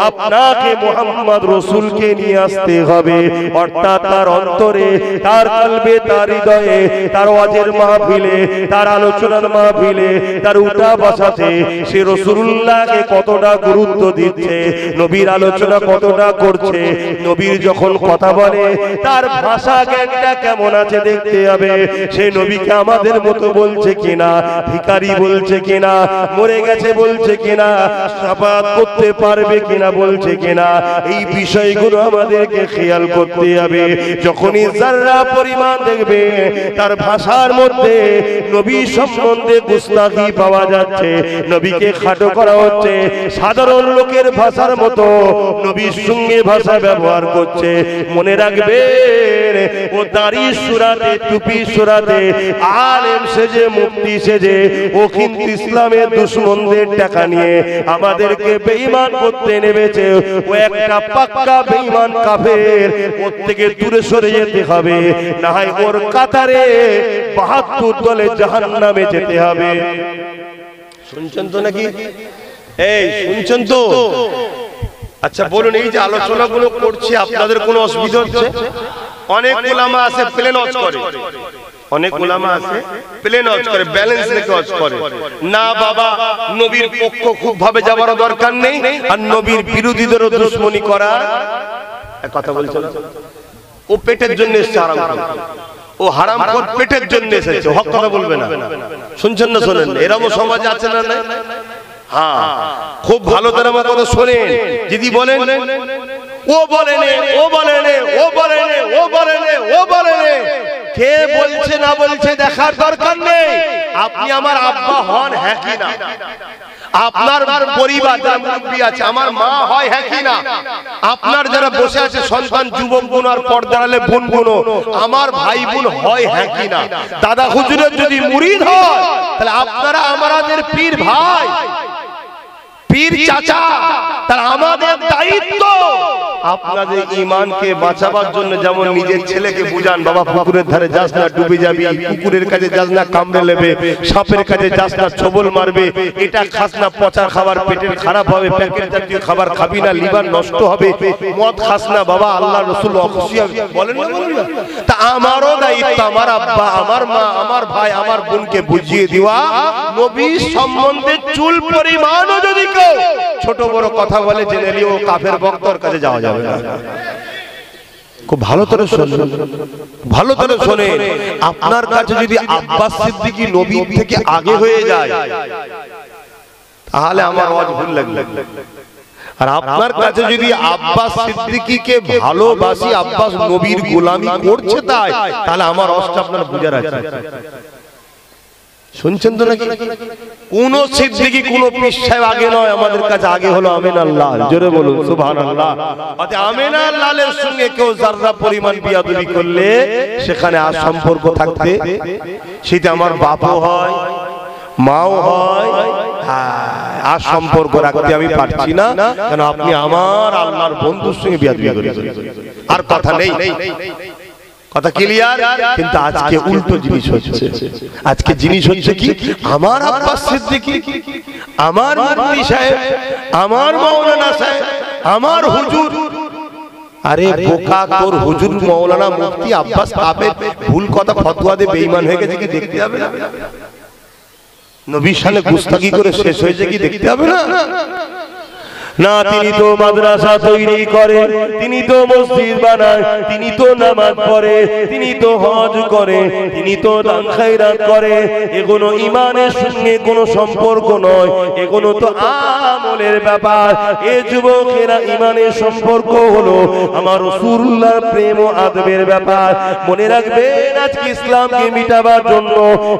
আপনাকে মুহাম্মদ রাসূলকে নিয়ে আসতে হবে। অর্থাৎ তার অন্তরে, তার কলবে, তার হৃদয়ে, তার ওয়াজের মাহফিলে, তার আলোচনার মাহফিলে, তার উঠা বসাতে সে রাসূলুল্লাহকে কতটা গুরুত্ব দিচ্ছে, নবীর আলোচনা কতটা করছে, নবীর যখন কথা বলে তার ভাষা জ্ঞানটা কেমন আছে দেখতে হবে। সে নবীকে আমাদের মতো বলছে কিনা, ভিখারি বলছে কিনা, মরে গেছে বলছে কিনা, শাফাত করতে পারবে কিনা বলছে কিনা, এই বিষয়গুলো আমাদেরকে খেয়াল করতে হবে। যখনই যারা পরিমাণ দেখবে তার ভাষার মধ্যে নবী সম্বন্ধে গুস্তাখি পাওয়া যাচ্ছে, নবীকে খাটো করা হচ্ছে, সাধারণ লোকের ভাষার মতো নবীর সঙ্গে ভাষা ব্যবহার করছে, মনে রাখবেন ও দাড়ি সুরাতে, টুপি সুরাতে, আলেম সেজে, মুফতি সেজে ও কিন্তু ইসলামের দুশমনদের টাকা নিয়ে আমাদেরকে বেঈমান করতে নেমেছে। ও একটা পাক্কা বেঈমান কাফের, ওর থেকে দূরে সরে যেতে হবে, না হয় ওর কাতারে ৭২ দলে জাহান্নামে যেতে হবে। শুনছেন তো নাকি? এই শুনছেন তো? আচ্ছা বলুন, এই যে আলোচনাগুলো করছি আপনাদের কোনো অসুবিধা হচ্ছে? অনেক উলামা আছে প্লেন ওয়াজ করে, অনেক উলামা আছে প্লেন ওয়াজ করে, ব্যালেন্স রেখে ওয়াজ করে না। বাবা, নবীর পক্ষ খুব ভাবে যাবার দরকার নেই, আর নবীর বিরোধীদেরও দুশমনি করা কথা বলছেন। ও পেটের জন্য এসেছে হারাম, ও হারাম খোর পেটের জন্য এসেছে, হক কথা বলবে না। শুনছেন না? শোনেন, এরকম সমাজ আছে না? না, হ্যাঁ, খুব ভালো করে আমার কথা শোনেন। যদি বলেন ও বলে নে, ও বলে নে, ও বলে নে, ও বলে নে, ও বলে নে, কে বলছে না বলছে দেখার দরকার নেই। আপনি আমার আব্বা হন, হ্যাঁ কি না? আপনার পরিবার যারা মুরব্বী আছে, আমার মা হয়, হ্যাঁ কি না? আপনার যারা বসে আছে সন্তান, যুবক বোন আর পর্দার আলে বোন বোন, আমার ভাই বোন হয়, হ্যাঁ কি না? দাদা হুজুরের যদি মুরিদ হয় তাহলে আপনারা আমাদের পীর ভাই, পীর চাচা, তাহলে আমাদের দায়িত্ব আপনাদের ঈমানকে বাঁচাবার জন্য যেমন নিজের ছেলেকে বুঝান, বাবা পুকুরের ধারে যাস না, ডুবে যাবি, কুকুরের কাছে যাস না, কামড়ে নেবে, সাপের কাছে যাস না, ছবল মারবে, এটা খাস না, পচা খাবার পেটের খারাপ হবে, প্যাকেট জাতীয় খাবার খাবি না, লিভার নষ্ট হবে, মদ খাস না, বাবা আল্লাহ রাসূল অখুশি হবে, বলেন না? বলেন না? তা আমারও দায়িত্ব আমার আব্বা, আমার মা, আমার ভাই, আমার বোনকে বুঝিয়ে দেওয়া, নবীর সম্বন্ধে চুল পরিমাণও যদি কেউ ছোট বড় কথা বলে জেনে নিও, কাফের বক্তার কাছে যাওয়া যাবে না। খুব ভালো করে শুনুন, ভালো করে শুনেন। আপনার কাছে যদি আব্বাস সিদ্দিকী নবীর থেকে আগে হয়ে যায় তাহলে আমার ওয়াজ ভুল লাগবে। আর আপনার কাছে যদি আব্বাস সিদ্দিকীকে ভালোবাসি, আব্বাস নবীর গোলামি করছে তাই, তাহলে আমার ওয়াজটা আপনার বুঝার আছে। শুনছেন তো নাকি? কোন সিদ্দিকী, কোন পীর সাহেব আগে নয়, আমাদের কাছে আগে হলো আমিনার লাল। জোরে বলুন সুবহানাল্লাহ। অর্থাৎ আমিনার লালের সঙ্গে কেউ যারা পরিমাণ বিয়াদবি করলে সেখানে আর সম্পর্ক থাকতে, সেটা আমার বাপও হয়, মাও হয়, আর সম্পর্ক রাখতে আমি পারছি না, কেন আপনি আমার আল্লাহর বন্ধুর সঙ্গে বিয়াদবি করেছেন। আর কথা নেই, কথা ক্লিয়ার? কিন্তু আজকে উল্টো জিনিস হচ্ছে। আজকে জিনিস হচ্ছে কি, আমার আব্বাস সিদ্দিকী, আমার মুফতি সাহেব, আমার মাওলানা সাহেব, আমার হুজুর। আরে বোকা, তোর হুজুর, মাওলানা, মুফতি, আব্বাস কাফের, ভুল কথা ফতোয়া দিয়ে বেঈমান হয়ে গেছে কি দেখতে হবে না? নবীর শানে গুস্তাখি করে শেষ হয়েছে কি দেখতে হবে না? না, তিনি তো মাদ্রাসা তৈরি করে, তিনি তো মসজিদ বানায়, তিনি তো নামাজ পড়ে, তিনি তো হজ করে, তিনি তো দান খায়রাত করে। এগুলো ঈমানের সঙ্গে কোনো সম্পর্ক নয়, এগুলো তো আমলের ব্যাপার। এ যুবকেরা, ঈমানের সম্পর্ক হলো আমার রাসূলুল্লাহর প্রেম ও আদবের ব্যাপার। মনে রাখবেন, আজকে ইসলামকে মিটাবার জন্য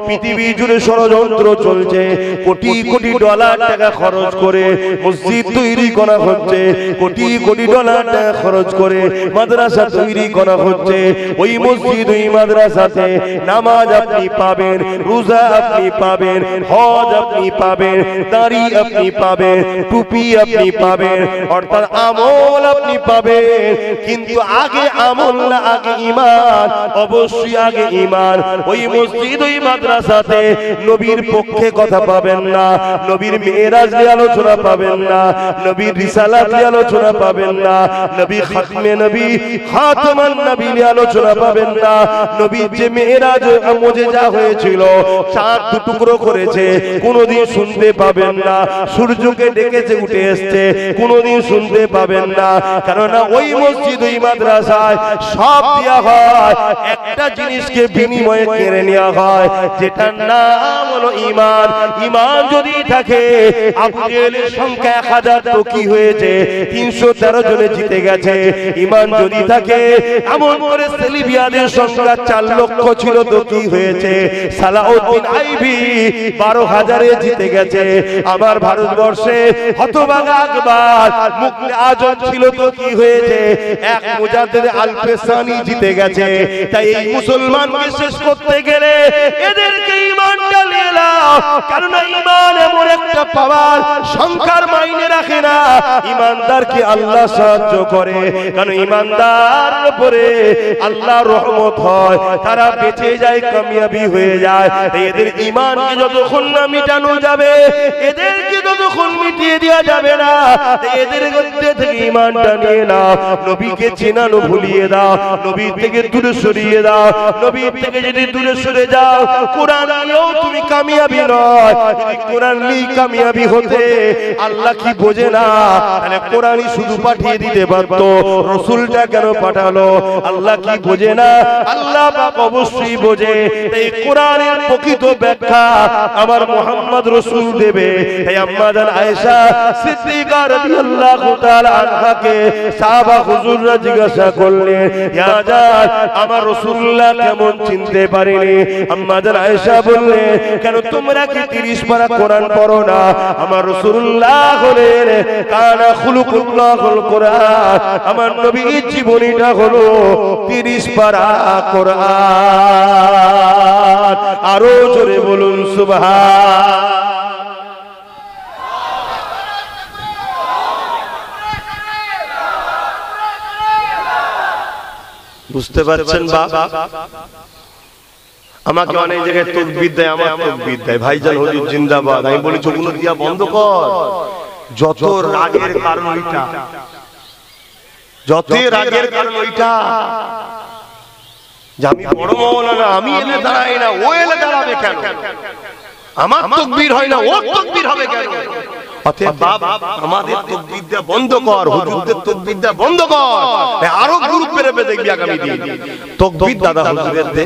পৃথিবী জুড়ে ষড়যন্ত্র চলছে। কোটি কোটি ডলার টাকা খরচ করে মসজিদ তৈরি করা হচ্ছে, কোটি কোটি ডলার টাকা খরচ করে মাদ্রাসা তৈরি করা হচ্ছে। ওই মসজিদ, ওই মাদ্রাসাতে নামাজ আপনি পাবেন, রোজা আপনি পাবেন, হজ আপনি পাবেন, দাড়ি আপনি পাবেন, টুপি আপনি পাবেন, অর্থাৎ আমল আপনি পাবেন। কিন্তু আগে আমল না, আগে ঈমান। অবশ্যই আগে ঈমান। ওই মসজিদ, ওই মাদ্রাসাতে নবীর পক্ষে কথা পাবেন না, নবীর মেরাজ নিয়ে আলোচনা পাবেন না, নবীর রিসালাত নিয়ে আলোচনা পাবেন না, নবী খাতমে নবী, খাতমান নবী নিয়ে আলোচনা পাবেন না। নবীর যে মেরাজ মুজিজা হয়েছিল, চাঁদ টুকরো করেছে, কোনোদিন শুনতে পাবেন না। সূর্যকে ডেকেছে, উঠে এসেছে, কোনোদিন শুনতে পাবেন না। কেননা ওই মসজিদ, ওই মাদ্রাসায় সব দেওয়া হয়, একটা জিনিসকে বিনিময়ে কেড়ে নেওয়া হয়, যেটার নাম হলো ঈমান। ঈমান যদি থাকে, আবু জেহেলের সংখ্যা 1000 তো কি হয়েছে, 313 জনে জিতে গেছে। ঈমান যদি থাকে, এমন করে সেলিবিয়াদের সংখ্যা 4 লক্ষ ছিল তো কি হয়েছে, সালাউদ্দিন আইবি 12,000-এ জিতে গেছে। আমার ভারতবর্ষে হতভাগা আকবর মুগলে আজম ছিল তো কি হয়েছে, এক মুজাদ্দিদ আল-ফেসানি জিতে গেছে। তাই এই মুসলমানকে শেষ করতে গেলে এদেরকে ঈমানটা নিয়ে নাও, কারণ ঈমান এমন একটা পাওয়ার, সংখ্যার মাইনে রাখে না। ঈমানদারকে আল্লাহ সাহায্য করে, কারণ ঈমানদার উপরে আল্লাহর রহমত হয়, তারা বেঁচে যায়, কামিয়াবি হয়ে যায়। তাই এদের ঈমানকে যতক্ষণ না মিটানো যাবে, এদেরকে যতক্ষণ মিটিয়ে দেওয়া যাবে না, তাই এদের মধ্যে থেকে ঈমানটা নিয়ে নাও। নবীকে চেনানো ভুলিয়ে দাও, নবী থেকে দূরে সরিয়ে দাও। নবী থেকে যদি দূরে সরে যাও, কোরআন নিয়েও তুমি কামিয়াবি নয়। যদি কোরআন নিয়ে কামিয়াবি হতে, আল্লাহ কি বোঝে না? তাহলে কোরআনই শুধু পাঠিয়ে দিতে পারতো, রাসূলটা কেন পাঠালো? আল্লাহ কি বোঝে না? আল্লাহ পাক অবশ্যই বোঝে। তাই কোরআনের প্রকৃত ব্যাখ্যা আমার মুহাম্মদ রাসূল দেবে। তাই আম্মা জান আয়েশা সিদ্দিকা রাদিয়াল্লাহু তাআলা আনহাকে সাহাবা হুজুররা জিজ্ঞাসা করলেন, ইয়া জান, আমার রাসূলুল্লাহ কেমন চিনতে পারেনি? আম্মা জান আয়েশা বললেন, কেন তোমরা কি 30 পারা কোরআন পড়ো না? আমার রাসূলুল্লাহ হলেন কানা খুলুকুল্লাহুল কোরআন, আমার নবীর জীবনীটা হলো 30 পারা কোরআন। আরো জোরে বলুন সুবহান। বুঝতে পারছেন বাবা? আমাকে অনেক জায়গায় তাকবীর দেয়, আমার তাকবীর দেয়, ভাইজান হুজুর জিন্দাবাদ। আমি বলি চোখগুলো দিয়া বন্ধ কর। যত রাগের কারণ ওইটা, যত রাগের কারণ ওইটা যে আমি বড় মাওলানা, আমি এলে দাঁড়াই না, ও এলে দাঁড়াবে কেন? আমার তাকবীর হয় না, ওর তাকবীর হবে কেন? অতএব বাবা, আমাদের তাকবীর দেয়া বন্ধ কর, হুজুরদের তাকবীর দেয়া বন্ধ কর। আরো গ্রুপ বেরোবে দেখবি আগামী দিন। তাকবীর দাদা হুজুরের দে,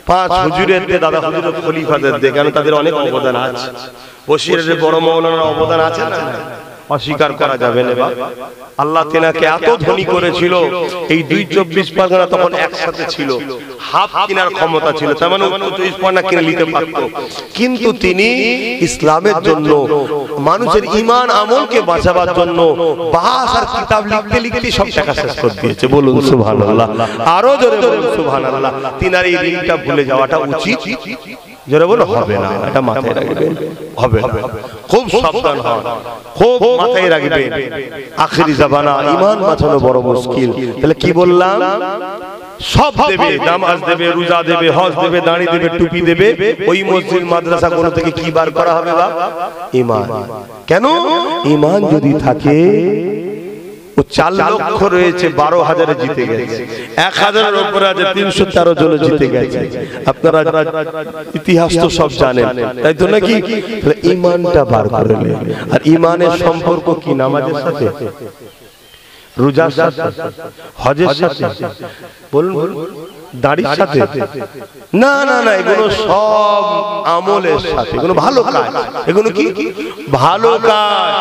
5 হুজুরের দে, দাদা হুজুরের খলিফাদের দে, কারণ তাদের অনেক অবদান আছে। বশিরের বড় মাওলানার অবদান আছে না, অস্বীকার করা যাবে না। আল্লাহ তেনাকে এত ধনী করেছিল, এই 224 পরগনা তখন একসাথে ছিল, হাফ কেনার ক্ষমতা ছিল, তার মানে 24 পরগনা কিনে নিতে পারত। কিন্তু তিনি ইসলামের জন্য, মানুষের ঈমান আমলকে বাঁচাবার জন্য বাস আর কিতাব লিখতে লিখতে সব টাকা শেষ করে দিয়েছে। বলুন সুবহানাল্লাহ। আরো জোরে বলুন সুবহানাল্লাহ। তিনার এই ঋণটা ভুলে যাওয়াটা উচিত জোরে বলো হবে না, এটা মাথায় রাখবেন। হবে না, খুব সাবধান হন, খুব মাথায় রাখবেন। আখেরি জামানা ঈমান বাঁচানো বড় মুশকিল। তাহলে কি বললাম? সব দেবে, নামাজ দেবে, রোজা দেবে, হজ দেবে, দাড়ি দেবে, টুপি দেবে। ওই মসজিদ মাদ্রাসা কোন থেকে কি বার করা হবে? ঈমান। কেন? ঈমান যদি থাকে ও 4 লক্ষ রয়েছে 12,000 জিতে গেছে, 1,000-এর উপরে আছে 313 জন জিতে গেছে। আপনারা ইতিহাস তো সব জানেন, তাই তো নাকি? ঈমানটা বার করে নেন। আর ঈমানের সম্পর্ক কি? নামাজের সাথে, রোজার সাথে, হজের সাথে, বলুন দাড়ির সাথে? না না না, এগুলো সব আমলের সাথে, এগুলো ভালো কাজ। এগুলো কি? ভালো কাজ।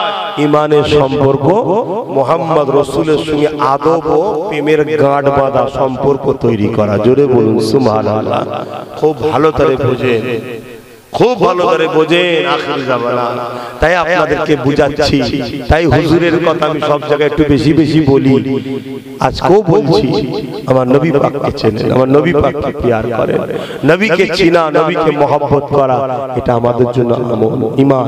ঈমানের সম্পর্ক মুহাম্মদ রাসূলের সঙ্গে আদব ও প্রেমের গাঁট বাঁধা সম্পর্ক তৈরি করা। জোরে বলুন সুবহানাল্লাহ। খুব ভালো করে বোঝেন, খুব ভালো করে বোঝেন আখির জামানা। তাই আপনাদেরকে বুঝাচ্ছি, তাই হুজুরের কথা আমি সব জায়গায় একটু বেশি বেশি বলি। আজকেও বলছি, আমার নবী পাককে চেনেন, আমার নবী পাককে প্যার করেন। নবীকে চিনা, নবীকে মহব্বত করা, এটা আমাদের জন্য আমল, ঈমান।